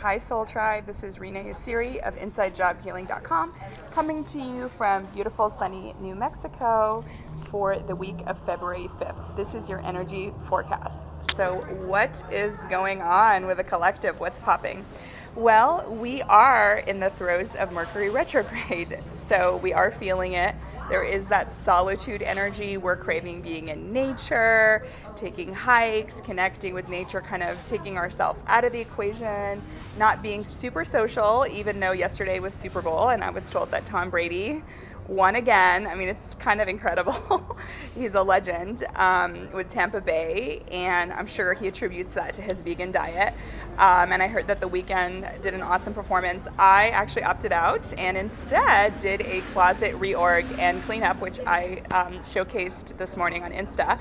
Hi Soul Tribe, this is Renee Asiri of InsideJobHealing.com coming to you from beautiful sunny New Mexico for the week of February 5th. This is your energy forecast. So what is going on with the collective? What's popping? Well, we are in the throes of Mercury retrograde, so we are feeling it. There is that solitude energy. We're craving being in nature, taking hikes, connecting with nature, kind of taking ourselves out of the equation, not being super social, even though yesterday was Super Bowl and I was told that Tom Brady won again. I mean, it's kind of incredible. He's a legend with Tampa Bay, and I'm sure he attributes that to his vegan diet. And I heard that the Weeknd did an awesome performance. I actually opted out and instead did a closet reorg and cleanup, which I showcased this morning on Insta.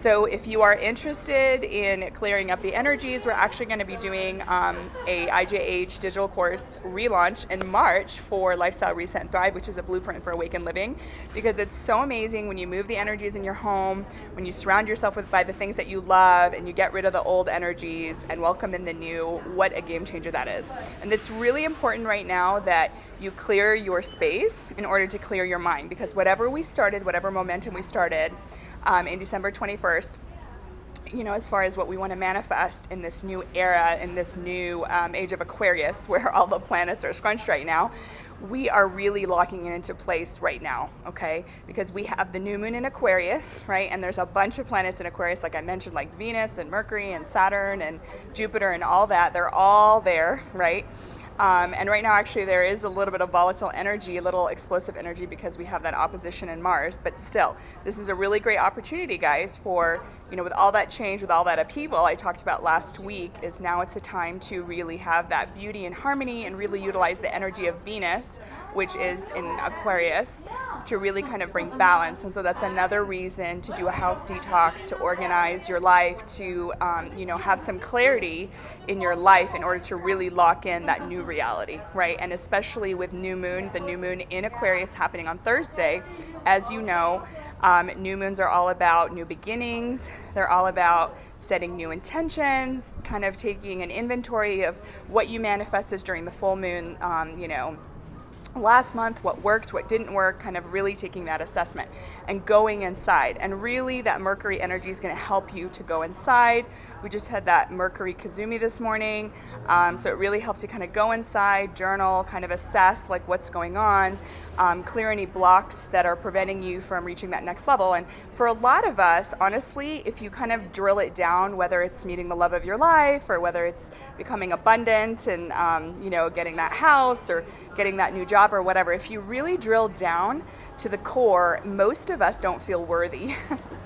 So if you are interested in clearing up the energies, we're actually going to be doing a IJH digital course relaunch in March for Lifestyle Reset and Thrive, which is a blueprint for awakened living, because it's so amazing when you move the energies in your home, when you surround yourself by the things that you love and you get rid of the old energies and welcome in the new. What a game changer that is. And it's really important right now that you clear your space in order to clear your mind, because whatever we started, whatever momentum we started in December 21st, as far as what we want to manifest in this new era, in this new age of Aquarius, where all the planets are scrunched right now, we are really locking it into place right now, okay? Because we have the new moon in Aquarius, right? And there's a bunch of planets in Aquarius, like I mentioned, like Venus and Mercury and Saturn and Jupiter and all that. They're all there, right? And right now, actually, there is a little bit of volatile energy, a little explosive energy, because we have that opposition in Mars. But still, this is a really great opportunity, guys, for, with all that change, with all that upheaval I talked about last week, is now it's a time to really have that beauty and harmony and really utilize the energy of Venus, which is in Aquarius, to really kind of bring balance. And so that's another reason to do a house detox, to organize your life, to, have some clarity in your life in order to really lock in that new reality, right? And especially with the new moon in Aquarius happening on Thursday. As you know, new moons are all about new beginnings. They're all about setting new intentions, kind of taking an inventory of what you manifested during the full moon, last month, what worked, what didn't work, kind of really taking that assessment and going inside. And really that Mercury energy is going to help you to go inside. We just had that Mercury Kazumi this morning. So it really helps you kind of go inside, journal, kind of assess like what's going on, clear any blocks that are preventing you from reaching that next level. And for a lot of us, honestly, if you kind of drill it down, whether it's meeting the love of your life or whether it's becoming abundant and, getting that house or getting that new job or whatever, if you really drill down to the core, most of us don't feel worthy.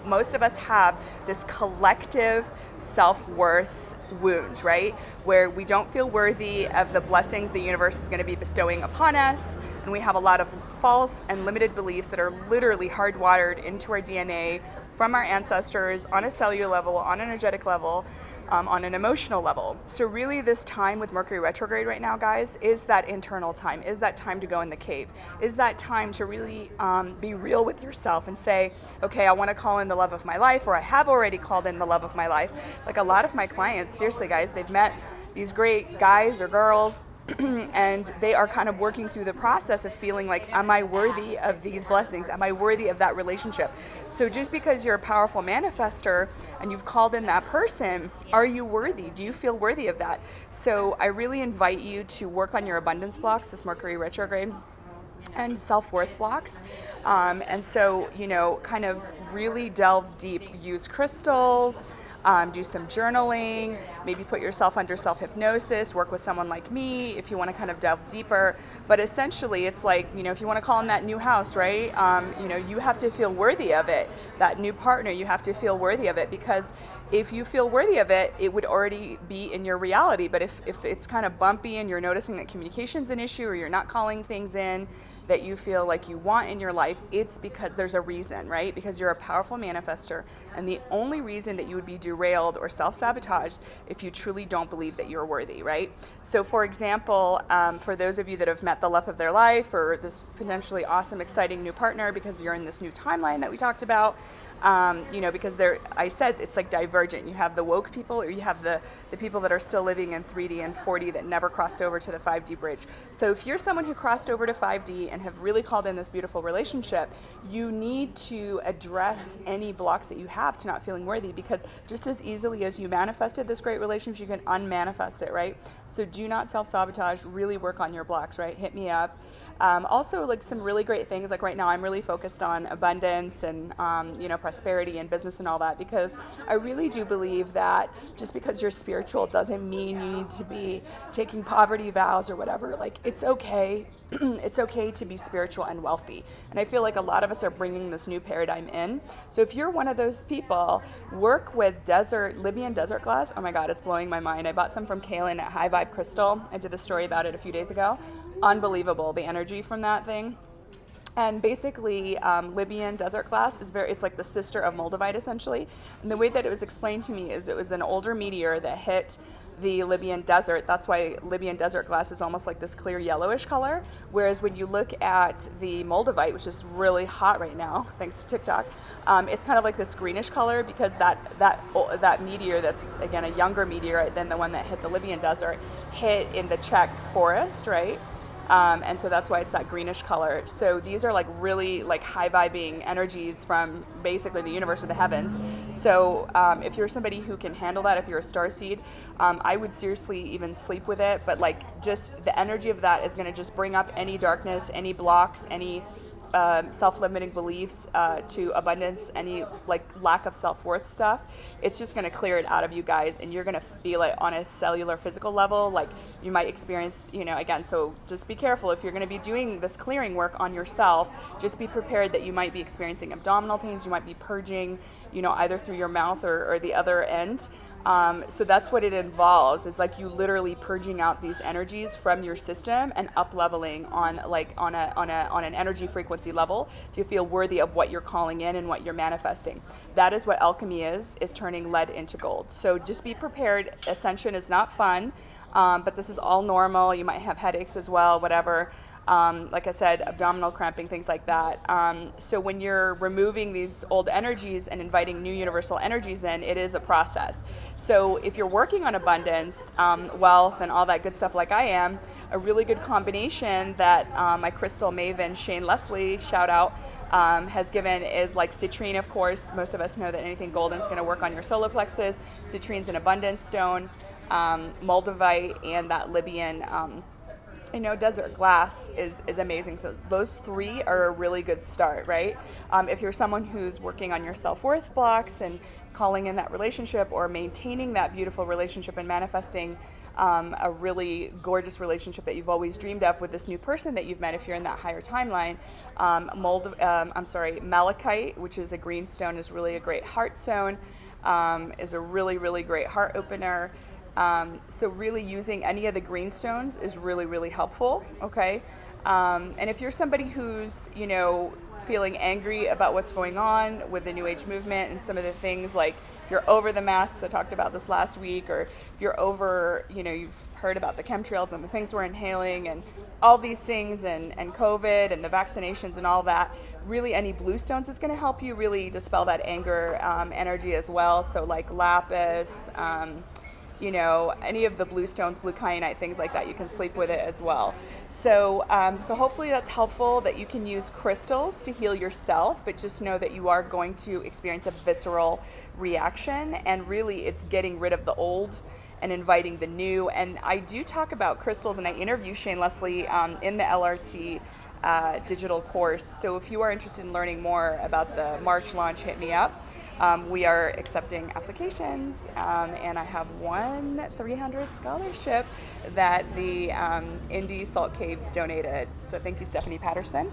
Most of us have this collective self-worth wound, right? Where we don't feel worthy of the blessings the universe is going to be bestowing upon us. And we have a lot of false and limited beliefs that are literally hardwired into our DNA from our ancestors on a cellular level, on an energetic level, on an emotional level. So really this time with Mercury retrograde right now, guys, is that internal time, is that time to go in the cave, is that time to really be real with yourself and say, okay, I want to call in the love of my life, or I have already called in the love of my life. Like a lot of my clients, seriously guys, they've met these great guys or girls and they are kind of working through the process of feeling like, am I worthy of these blessings? Am I worthy of that relationship? So just because you're a powerful manifester and you've called in that person, are you worthy? Do you feel worthy of that? So I really invite you to work on your abundance blocks, this Mercury retrograde, and self-worth blocks. And so, kind of really delve deep, use crystals, do some journaling, maybe put yourself under self-hypnosis, work with someone like me if you want to kind of delve deeper. But essentially it's like, if you want to call in that new house, right? You have to feel worthy of it. That new partner, you have to feel worthy of it, because if you feel worthy of it, it would already be in your reality. But if it's kind of bumpy and you're noticing that communication's an issue, or you're not calling things in that you feel like you want in your life, it's because there's a reason, right? Because you're a powerful manifester, and the only reason that you would be derailed or self-sabotaged if you truly don't believe that you're worthy, right? So for example, for those of you that have met the love of their life, or this potentially awesome, exciting new partner because you're in this new timeline that we talked about, Because I said it's like divergent. You have the woke people, or you have the people that are still living in 3D and 4D that never crossed over to the 5D bridge. So if you're someone who crossed over to 5D and have really called in this beautiful relationship, you need to address any blocks that you have to not feeling worthy, because just as easily as you manifested this great relationship, you can unmanifest it, right? So do not self-sabotage, really work on your blocks, right? Hit me up. Also, like some really great things, like right now I'm really focused on abundance and prosperity and business and all that, because I really do believe that just because you're spiritual doesn't mean you need to be taking poverty vows or whatever. Like, it's okay. It's okay to be spiritual and wealthy. And I feel like a lot of us are bringing this new paradigm in. So if you're one of those people, work with Libyan desert glass. Oh my God, it's blowing my mind. I bought some from Kaylin at High Vibe Crystal. I did a story about it a few days ago. Unbelievable, the energy from that thing. And basically, Libyan desert glass it's like the sister of Moldavite, essentially. And the way that it was explained to me is it was an older meteor that hit the Libyan desert. That's why Libyan desert glass is almost like this clear yellowish color. Whereas when you look at the Moldavite, which is really hot right now, thanks to TikTok, it's kind of like this greenish color, because that meteor, that's again a younger meteor than the one that hit the Libyan desert, hit in the Czech forest, right? And so that's why it's that greenish color. So these are like really like high vibing energies from basically the universe or the heavens. So if you're somebody who can handle that, if you're a starseed, I would seriously even sleep with it. But like just the energy of that is going to just bring up any darkness, any blocks, any self-limiting beliefs to abundance, any like lack of self-worth stuff. It's just going to clear it out of you guys, and you're going to feel it on a cellular physical level. Like you might experience, again, so just be careful if you're going to be doing this clearing work on yourself. Just be prepared that you might be experiencing abdominal pains. You might be purging, either through your mouth or the other end. So that's what it involves, is like you literally purging out these energies from your system and up leveling on an energy frequency level to feel worthy of what you're calling in and what you're manifesting. That is what alchemy is turning lead into gold. So just be prepared. Ascension is not fun, but this is all normal. You might have headaches as well, whatever. Like I said, abdominal cramping, things like that. So when you're removing these old energies and inviting new universal energies in, it is a process. So if you're working on abundance, wealth, and all that good stuff like I am, a really good combination that my crystal maven, Shane Leslie, shout out, has given is like citrine, of course. Most of us know that anything golden is going to work on your solar plexus. Citrine's an abundance stone, Moldavite, and that Libyan desert glass is amazing. So those three are a really good start, right? If you're someone who's working on your self-worth blocks and calling in that relationship, or maintaining that beautiful relationship and manifesting a really gorgeous relationship that you've always dreamed of with this new person that you've met, if you're in that higher timeline, malachite, which is a green stone, is really a great heart stone, is a really, really great heart opener. So really using any of the green stones is really, really helpful, okay? And if you're somebody who's, feeling angry about what's going on with the New Age movement and some of the things, like if you're over the masks, I talked about this last week, or if you're over, you've heard about the chemtrails and the things we're inhaling and all these things, and COVID and the vaccinations and all that, really any blue stones is going to help you really dispel that anger energy as well. So like lapis, any of the blue stones, blue kyanite, things like that, you can sleep with it as well. So hopefully that's helpful, that you can use crystals to heal yourself, but just know that you are going to experience a visceral reaction, and really it's getting rid of the old and inviting the new. And I do talk about crystals, and I interview Shane Leslie in the LRT digital course. So if you are interested in learning more about the March launch, hit me up. We are accepting applications, and I have one 300 scholarship that the Indie Salt Cave donated. So thank you, Stephanie Patterson.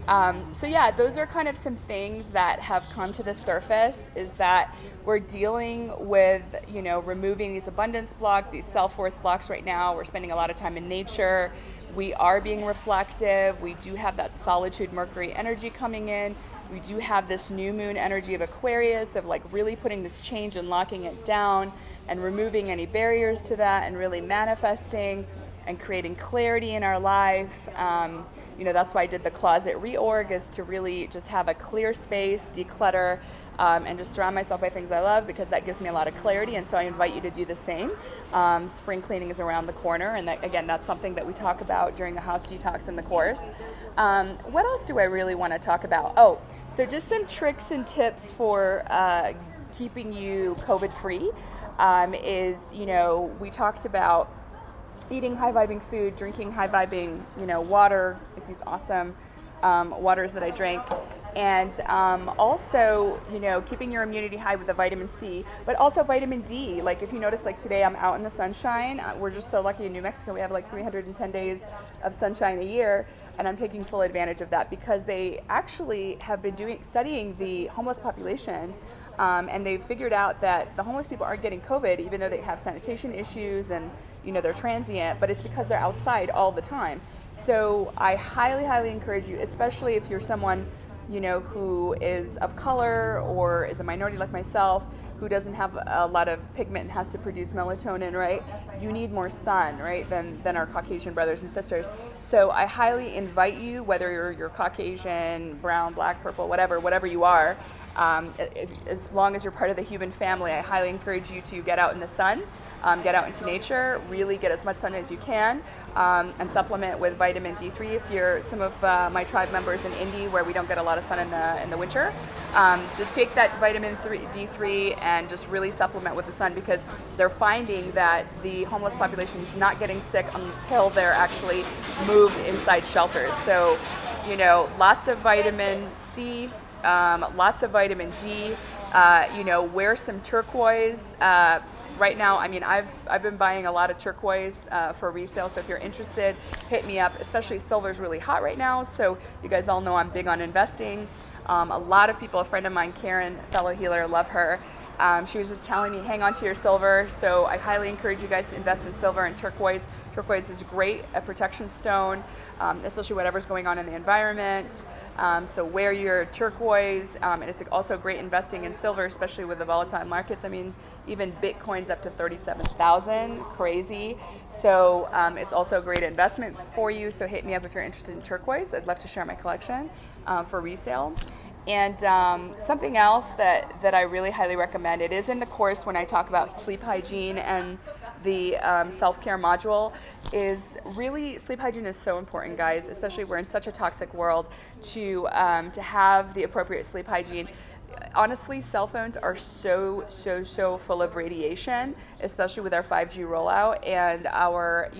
Those are kind of some things that have come to the surface, is that we're dealing with, removing these abundance blocks, these self-worth blocks right now. We're spending a lot of time in nature. We are being reflective. We do have that solitude Mercury energy coming in. We do have this new moon energy of Aquarius, of like really putting this change and locking it down and removing any barriers to that, and really manifesting and creating clarity in our life. That's why I did the closet reorg, is to really just have a clear space, declutter, and just surround myself by things I love, because that gives me a lot of clarity. And so I invite you to do the same. Spring cleaning is around the corner, and that's something that we talk about during the house detox in the course. What else do I really want to talk about? Oh, so just some tricks and tips for keeping you COVID free. Is, we talked about eating high vibing food, drinking high vibing, water, like these awesome waters that I drank. And also, keeping your immunity high with the vitamin C, but also vitamin D. Like if you notice, like today I'm out in the sunshine. We're just so lucky in New Mexico. We have like 310 days of sunshine a year, and I'm taking full advantage of that because they actually have been studying the homeless population. And they've figured out that the homeless people aren't getting COVID, even though they have sanitation issues and, they're transient, but it's because they're outside all the time. So I highly, highly encourage you, especially if you're someone, who is of color or is a minority like myself, who doesn't have a lot of pigment and has to produce melatonin, right? You need more sun, right, than our Caucasian brothers and sisters. So I highly invite you, whether you're Caucasian, brown, black, purple, whatever you are, as long as you're part of the human family, I highly encourage you to get out in the sun, get out into nature, really get as much sun as you can, and supplement with vitamin D3 if you're some of my tribe members in Indy where we don't get a lot of sun in the winter. Just take that vitamin D3 and just really supplement with the sun, because they're finding that the homeless population is not getting sick until they're actually moved inside shelters. So, lots of vitamin C, lots of vitamin D, wear some turquoise. Right now, I've been buying a lot of turquoise for resale, so if you're interested, hit me up. Especially silver's really hot right now, so you guys all know I'm big on investing. A lot of people, a friend of mine, Karen, fellow healer, love her. She was just telling me, hang on to your silver, so I highly encourage you guys to invest in silver and turquoise. Turquoise is great, a protection stone, especially whatever's going on in the environment. So wear your turquoise, and it's also great investing in silver, especially with the volatile markets. Even Bitcoin's up to 37,000, crazy. So it's also a great investment for you. So hit me up if you're interested in turquoise. I'd love to share my collection for resale. And something else that I really highly recommend, it is in the course when I talk about sleep hygiene and the self-care module, is really sleep hygiene is so important, guys, especially we're in such a toxic world, to have the appropriate sleep hygiene. Honestly, cell phones are so full of radiation, especially with our 5G rollout and our,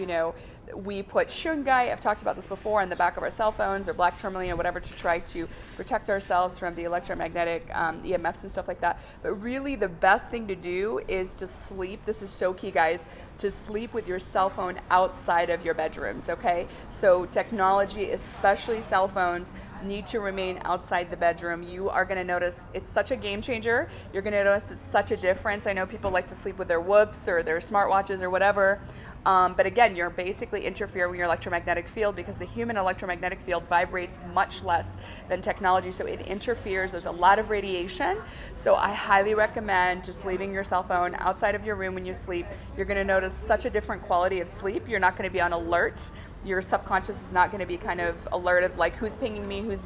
we put shungai, I've talked about this before, on the back of our cell phones or black tourmaline or whatever to try to protect ourselves from the electromagnetic EMFs and stuff like that. But really the best thing to do is to sleep. This is so key, guys, to sleep with your cell phone outside of your bedrooms, okay? So technology, especially cell phones, need to remain outside the bedroom. You are going to notice it's such a game changer. You're going to notice it's such a difference. I know people like to sleep with their whoops or their smartwatches or whatever. But again, you're basically interfering with your electromagnetic field, because the human electromagnetic field vibrates much less than technology, so it interferes. There's a lot of radiation. So I highly recommend just leaving your cell phone outside of your room when you sleep. You're going to notice such a different quality of sleep. You're not going to be on alert. Your subconscious is not going to be kind of alert of like who's pinging me, who's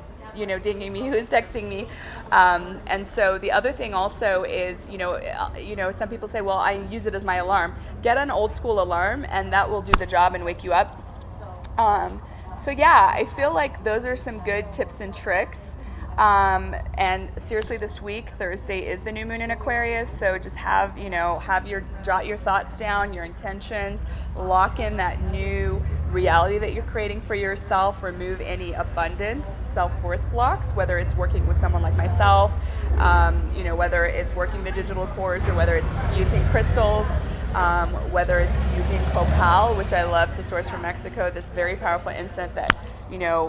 dinging me, who's texting me. And so the other thing also is, some people say, well, I use it as my alarm. Get an old school alarm and that will do the job and wake you up. So yeah, I feel like those are some good tips and tricks. And seriously, this week, Thursday is the new moon in Aquarius. So just jot your thoughts down, your intentions, lock in that new reality that you're creating for yourself, remove any abundance, self-worth blocks, whether it's working with someone like myself, whether it's working the digital course or whether it's using crystals, whether it's using copal, which I love to source from Mexico, this very powerful incense that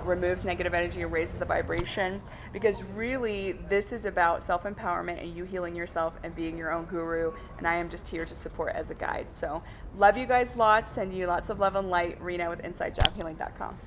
removes negative energy and raises the vibration, because really this is about self-empowerment and you healing yourself and being your own guru, and I am just here to support as a guide. So love you guys lots, send you lots of love and light. Rena with InsideJobHealing.com.